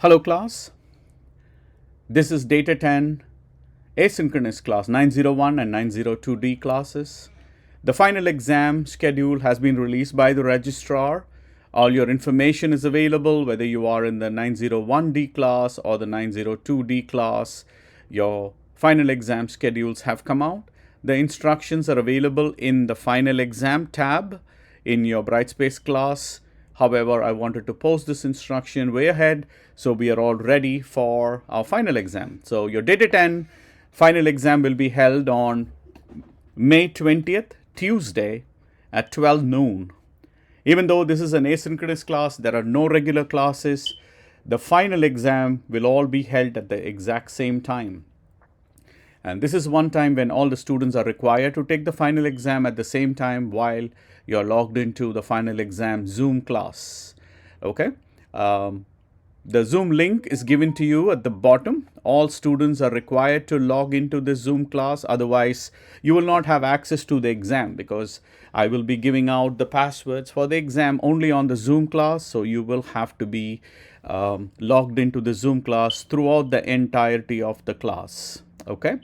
Hello class, this is Data 10 asynchronous class 901 and 902D classes. The final exam schedule has been released by the registrar. All your information is available whether you are in the 901D class or the 902D class. Your final exam schedules have come out. The instructions are available in the final exam tab in your Brightspace class. However, I wanted to post this instruction way ahead so we are all ready for our final exam. So your Data 10 final exam will be held on May 20th, Tuesday at 12 noon. Even though this is an asynchronous class, there are no regular classes. The final exam will all be held at the exact same time. And this is one time when all the students are required to take the final exam at the same time while you're logged into the final exam Zoom class. Okay. The Zoom link is given to you at the bottom. All students are required to log into the Zoom class. Otherwise, you will not have access to the exam because I will be giving out the passwords for the exam only on the Zoom class. So you will have to be logged into the Zoom class throughout the entirety of the class. Okay.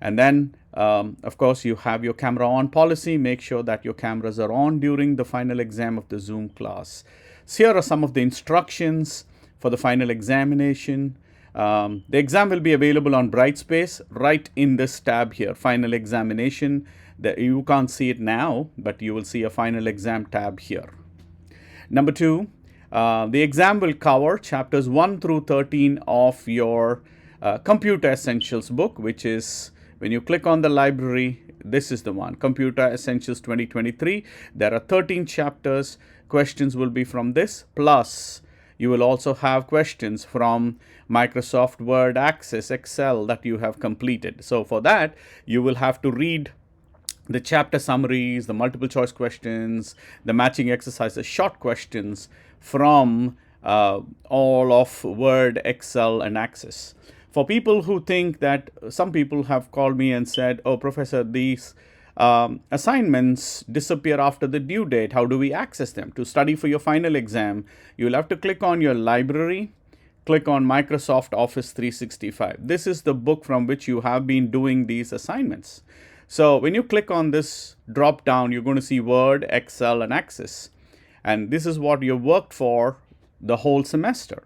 And then, of course, you have your camera on policy. Make sure that your cameras are on during the final exam of the Zoom class. So here are some of the instructions for the final examination. The exam will be available on Brightspace right in this tab here, final examination. You can't see it now, but you will see a final exam tab here. Number 2, the exam will cover chapters 1 through 13 of your Computer Essentials book, which is when you click on the library, this is the one, Computer Essentials 2023. There are 13 chapters. Questions will be from this, plus you will also have questions from Microsoft Word, Access, Excel that you have completed. So for that, you will have to read the chapter summaries, the multiple choice questions, the matching exercises, short questions from all of Word, Excel, and Access. For people who think that, some people have called me and said, oh, Professor, these assignments disappear after the due date. How do we access them? To study for your final exam, you'll have to click on your library, click on Microsoft Office 365. This is the book from which you have been doing these assignments. So when you click on this drop down, you're going to see Word, Excel, and Access. And this is what you worked for the whole semester.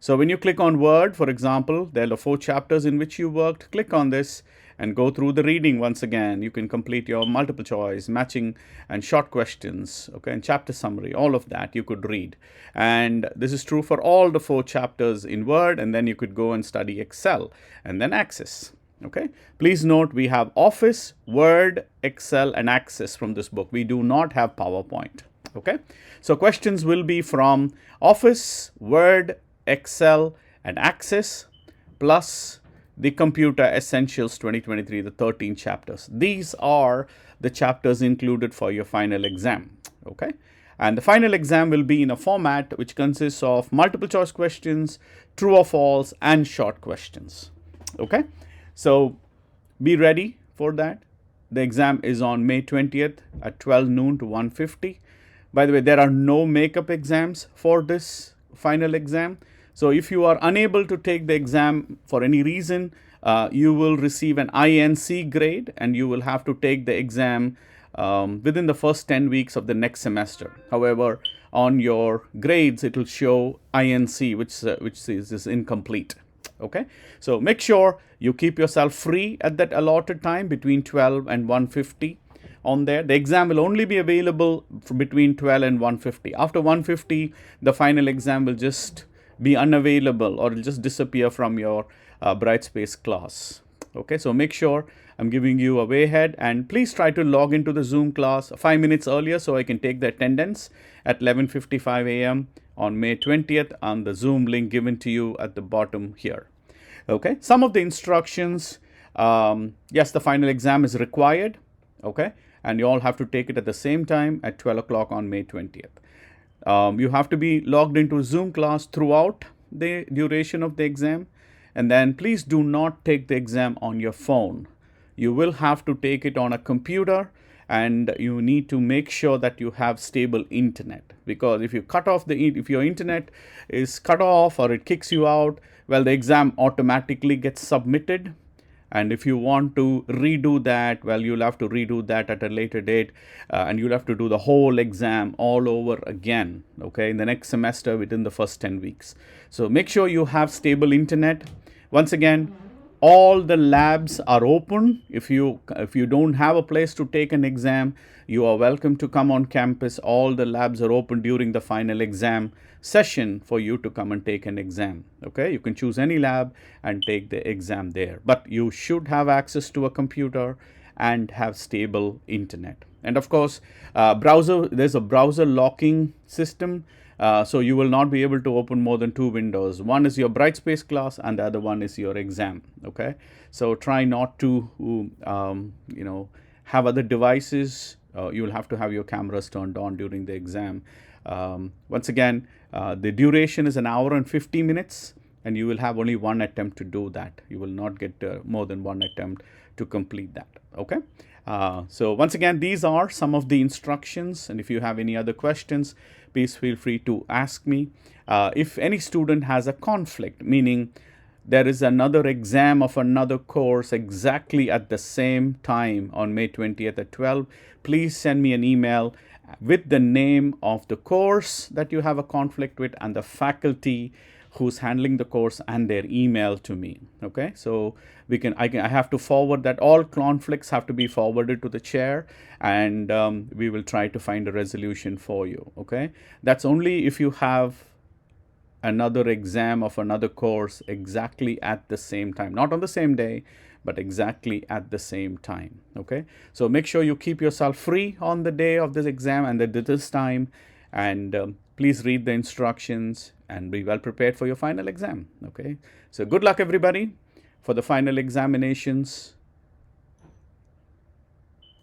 So when you click on Word, for example, there are 4 chapters in which you worked. Click on this and go through the reading once again. You can complete your multiple choice, matching, and short questions, okay, and chapter summary. All of that you could read. And this is true for all the 4 chapters in Word, and then you could go and study Excel and then Access. Okay. Please note we have Office, Word, Excel, and Access from this book. We do not have PowerPoint. Okay. So questions will be from Office, Word, Excel, and Access, plus the Computer Essentials 2023, the 13 chapters. These are the chapters included for your final exam. Okay. And the final exam will be in a format which consists of multiple choice questions, true or false, and short questions. Okay. So be ready for that. The exam is on May 20th at 12 noon to 1:50. By the way, there are no makeup exams for this final exam. So if you are unable to take the exam for any reason, you will receive an INC grade and you will have to take the exam within the first 10 weeks of the next semester. However, on your grades, it will show INC, which is incomplete. Okay, so make sure you keep yourself free at that allotted time between 12 and 1:50 on there. The exam will only be available between 12 and 1:50. After 1:50, the final exam will just be unavailable or it'll just disappear from your Brightspace class. Okay, so make sure I'm giving you a way ahead, and please try to log into the Zoom class 5 minutes earlier so I can take the attendance at 11:55 a.m. on May 20th on the Zoom link given to you at the bottom here. Okay, some of the instructions, yes, the final exam is required, okay, and you all have to take it at the same time at 12 o'clock on May 20th. You have to be logged into Zoom class throughout the duration of the exam. And then please do not take the exam on your phone. You will have to take it on a computer and you need to make sure that you have stable internet, because if you cut off if your internet is cut off or it kicks you out, well, the exam automatically gets submitted. And if you want to redo that, well, you'll have to redo that at a later date, and you'll have to do the whole exam all over again, okay, in the next semester within the first 10 weeks. So make sure you have stable internet. Once again, all the labs are open. If you don't have a place to take an exam, you are welcome to come on campus. All the labs are open during the final exam session for you to come and take an exam. Okay, you can choose any lab and take the exam there, but you should have access to a computer and have stable internet. And of course, there's a browser locking system. So you will not be able to open more than 2 windows. One is your Brightspace class and the other one is your exam. Okay, so try not to have other devices. You will have to have your cameras turned on during the exam. Once again, the duration is 1 hour and 50 minutes, and you will have only one attempt to do that. You will not get more than one attempt to complete that. Okay. So once again, these are some of the instructions, and if you have any other questions, please feel free to ask me. If any student has a conflict, meaning there is another exam of another course exactly at the same time on May 20th at 12, please send me an email with the name of the course that you have a conflict with and the faculty who's handling the course and their email to me. Okay, so I have to forward that. All conflicts have to be forwarded to the chair, and we will try to find a resolution for you. Okay, that's only if you have another exam of another course exactly at the same time, not on the same day, but exactly at the same time. Okay, so make sure you keep yourself free on the day of this exam and at this time, and please read the instructions and be well prepared for your final exam. Okay, so good luck everybody for the final examinations.